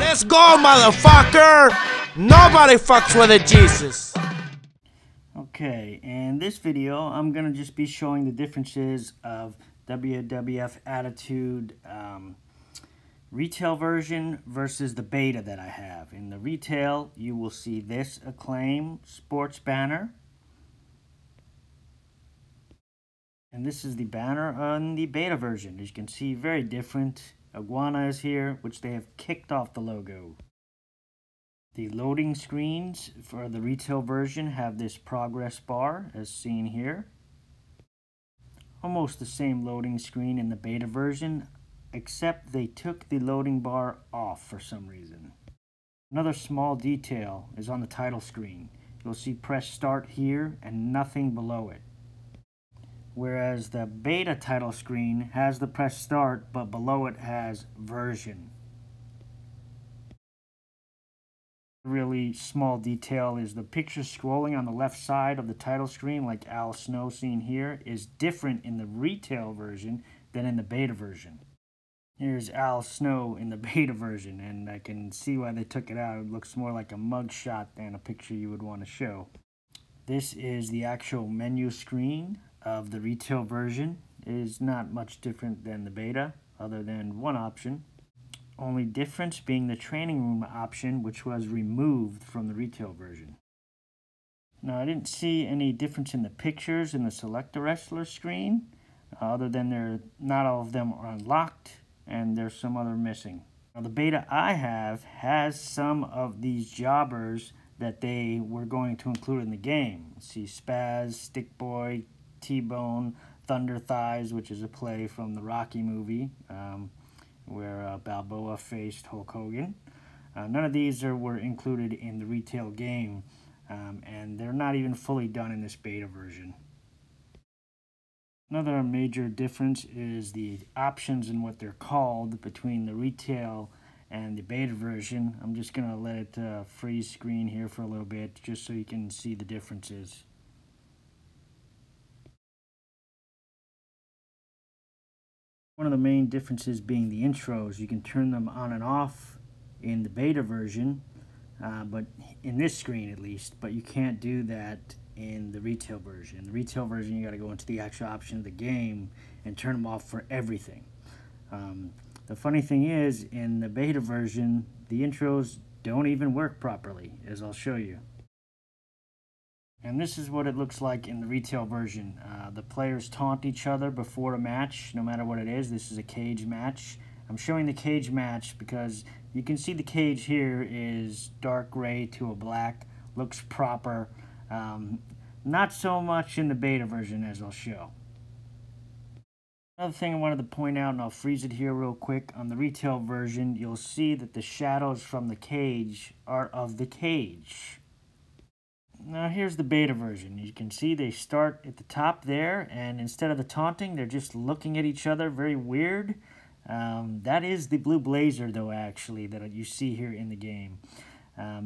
Let's go, motherfucker! Nobody fucks with a Jesus. Okay, in this video, I'm going to just be showing the differences of WWF Attitude retail version versus the beta that I have. In the retail, you will see this Acclaim sports banner. And this is the banner on the beta version. As you can see, very different. Iguana is here, which they have kicked off the logo. The loading screens for the retail version have this progress bar, as seen here. Almost the same loading screen in the beta version, except they took the loading bar off for some reason. Another small detail is on the title screen. You'll see press start here and nothing below it. Whereas the beta title screen has the press start, but below it has version. Really small detail is the picture scrolling on the left side of the title screen, like Al Snow seen here, is different in the retail version than in the beta version. Here's Al Snow in the beta version, and I can see why they took it out. It looks more like a mugshot than a picture you would want to show. This is the actual menu screen of the retail version. It is not much different than the beta, other than one option. Only difference being the training room option, which was removed from the retail version. Now, I didn't see any difference in the pictures in the select a wrestler screen, other than not all of them are unlocked, and there's some other missing. Now, the beta I have has some of these jobbers that they were going to include in the game. See Spaz, Stick Boy, T-Bone, Thunder Thighs, which is a play from the Rocky movie, where Balboa faced Hulk Hogan. None of these were included in the retail game, and they're not even fully done in this beta version. Another major difference is the options and what they're called between the retail and the beta version. I'm just going to let it freeze screen here for a little bit, just so you can see the differences. One of the main differences being the intros. You can turn them on and off in the beta version, but in this screen at least, but you can't do that in the retail version. In the retail version, you got to go into the actual option of the game and turn them off for everything. The funny thing is, in the beta version, the intros don't even work properly, as I'll show you. And this is what it looks like in the retail version. The players taunt each other before a match, no matter what it is. This is a cage match. I'm showing the cage match because you can see the cage here is dark gray to a black. Looks proper. Not so much in the beta version, as I'll show. Another thing I wanted to point out, and I'll freeze it here real quick. On the retail version, you'll see that the shadows from the cage are of the cage. Now here's the beta version. You can see they start at the top there, and instead of the taunting, they're just looking at each other, very weird. That is the blue blazer, though, actually, that you see here in the game.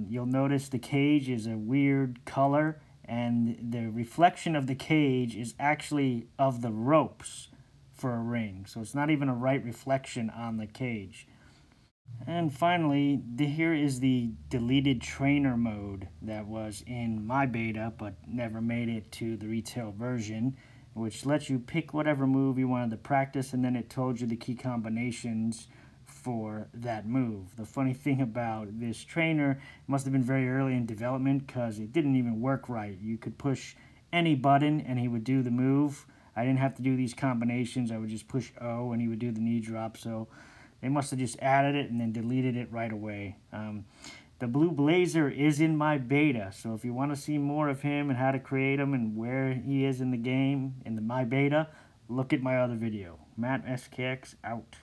You'll notice the cage is a weird color, and the reflection of the cage is actually of the ropes for a ring. So it's not even a right reflection on the cage. And finally, here is the deleted trainer mode that was in my beta but never made it to the retail version, which lets you pick whatever move you wanted to practice, and then it told you the key combinations for that move. The funny thing about this trainer, it must have been very early in development because it didn't even work right. You could push any button and he would do the move. I didn't have to do these combinations. I would just push O and he would do the knee drop. So they must have just added it and then deleted it right away. The blue blazer is in my beta, so if you want to see more of him and how to create him and where he is in the game, in my beta, look at my other video. Matt SKX out.